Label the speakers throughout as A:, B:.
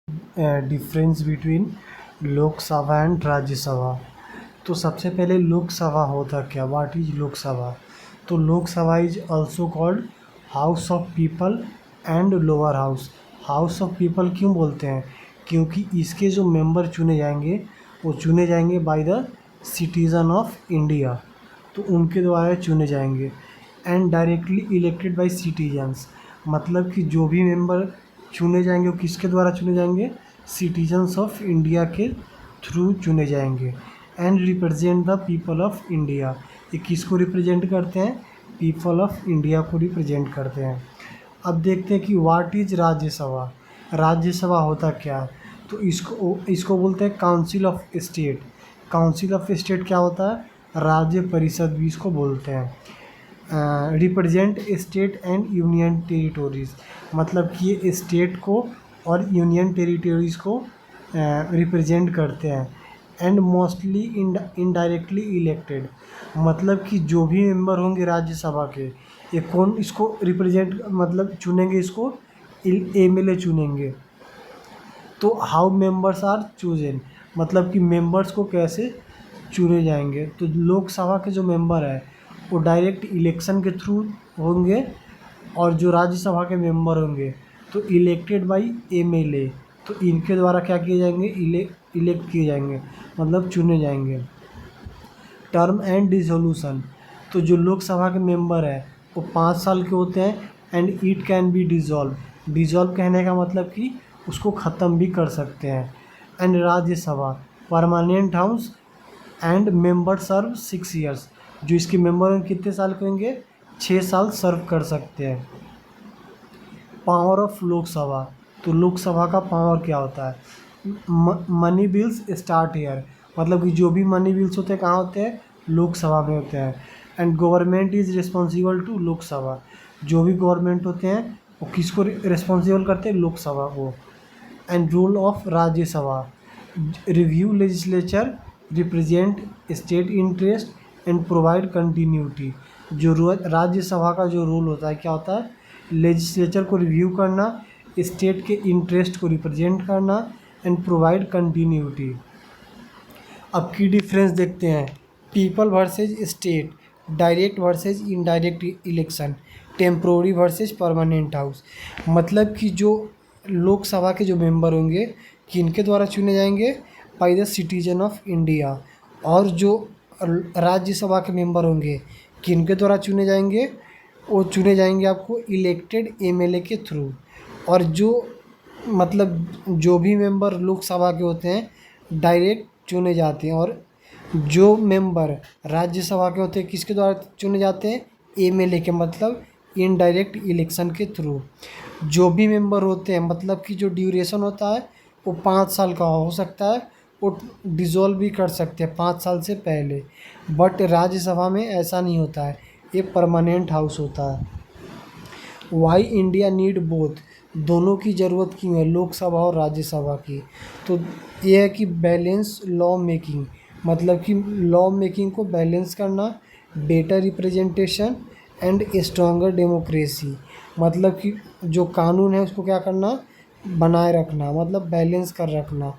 A: Difference between Lok Sabha and Rajya Sabha. तो सबसे पहले लोकसभा होता क्या, व्हाट इज लोकसभा। तो Lok Sabha is also called house of people and lower house. House of people क्यों बोलते हैं, क्योंकि इसके जो मेंबर चुने जाएंगे वो चुने जाएंगे by the citizen of India, तो उनके द्वारा चुने जाएंगे। And directly elected by citizens, मतलब कि जो भी मेंबर चुने जाएंगे वो किसके द्वारा चुने जाएंगे, सिटीजन्स ऑफ इंडिया के थ्रू चुने जाएंगे। And represent the people of India, ये किसको रिप्रेजेंट करते हैं, पीपल ऑफ इंडिया को रिप्रेजेंट करते हैं। अब देखते हैं कि व्हाट इज राज्यसभा। राज्यसभा होता क्या है, तो इसको बोलते हैं council of state. Council of state क्या होता है, राज्य परिषद भी इसको बोलते हैं। Represent state and union territories, मतलब कि ये स्टेट को और यूनियन टेरिटोरीज को रिप्रेजेंट करते हैं। एंड मोस्टली इनडायरेक्टली इलेक्टेड, मतलब कि जो भी मेंबर होंगे राज्यसभा के, ये कौन इसको रिप्रेजेंट मतलब चुनेंगे, इसको एमएलए चुनेंगे। तो हाउ मेंबर्स आर चूजन, मतलब कि मेंबर्स को कैसे चुने जाएंगे। तो लोकसभा के जो मेंबर है वो डायरेक्ट इलेक्शन के थ्रू होंगे, और जो राज्यसभा के मेंबर होंगे तो इलेक्टेड बाय एमएलए, तो इनके द्वारा क्या किए जाएंगे, इलेक्ट किए जाएंगे, मतलब चुने जाएंगे। टर्म एंड डिसोल्यूशन, तो जो लोकसभा के मेंबर है वो 5 साल के होते हैं। And it can be dissolve, dissolve कहने का मतलब कि उसको ख़त्म भी कर सकते हैं। And Rajya Sabha permanent house and member serve 6 years, जो इसके मेंबर हैं कितने साल के होंगे, 6 साल सर्व कर सकते हैं। पावर ऑफ लोकसभा, तो लोकसभा का पावर क्या होता है, मनी बिल्स स्टार्ट हेयर, मतलब कि जो भी मनी बिल्स होते हैं कहाँ होते हैं, लोकसभा में होते हैं। And government is responsible to Lok Sabha, जो भी गवर्नमेंट होते हैं वो किसको रिस्पॉन्सिबल करते हैं, लोकसभा को। And rule of Rajya Sabha, review legislature, represent state interest and provide continuity. जो राज्यसभा का जो रूल होता है क्या होता है, लेजिस्लेचर को रिव्यू करना, स्टेट के इंटरेस्ट को रिप्रेजेंट करना एंड प्रोवाइड कंटिन्यूटी। अब की डिफरेंस देखते हैं, people versus state, direct versus indirect election, temporary versus permanent house. मतलब कि जो लोकसभा के जो मेंबर होंगे किनके द्वारा चुने जाएंगे, by the citizen of India. और जो राज्यसभा के मेंबर होंगे किनके द्वारा चुने जाएंगे, वो चुने जाएंगे आपको इलेक्टेड एमएलए के थ्रू। और जो मतलब जो भी मेंबर लोकसभा के होते हैं डायरेक्ट चुने जाते हैं, और जो मेंबर राज्यसभा के होते हैं किसके द्वारा चुने जाते हैं, एमएलए के, मतलब इनडायरेक्ट इलेक्शन के थ्रू। जो भी मेंबर होते हैं मतलब कि जो ड्यूरेशन होता है वो 5 साल का हो सकता है, वो डिज़ोल्व भी कर सकते हैं 5 साल से पहले। बट राज्यसभा में ऐसा नहीं होता है, ये परमानेंट हाउस होता है। वाई इंडिया नीड बोथ, दोनों की ज़रूरत क्यों है, लोकसभा और राज्यसभा की। तो ये है कि बैलेंस लॉ मेकिंग, मतलब कि लॉ मेकिंग को बैलेंस करना, better representation and stronger democracy, मतलब कि जो कानून है उसको क्या करना, बनाए रखना, मतलब बैलेंस कर रखना।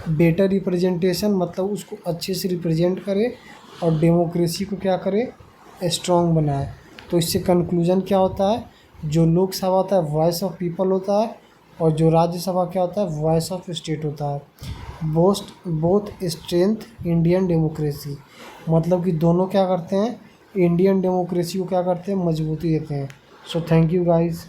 A: बेटर रिप्रेजेंटेशन मतलब उसको अच्छे से रिप्रेजेंट करे, और डेमोक्रेसी को क्या करे, स्ट्रॉन्ग बनाए। तो इससे कंक्लूजन क्या होता है, जो लोकसभा होता है वॉइस ऑफ पीपल होता है, और जो राज्यसभा क्या होता है, वॉइस ऑफ स्टेट होता है। बोथ स्ट्रेंथ इंडियन डेमोक्रेसी, मतलब कि दोनों क्या करते हैं, इंडियन डेमोक्रेसी को क्या करते हैं, मजबूती देते हैं। So thank you guys.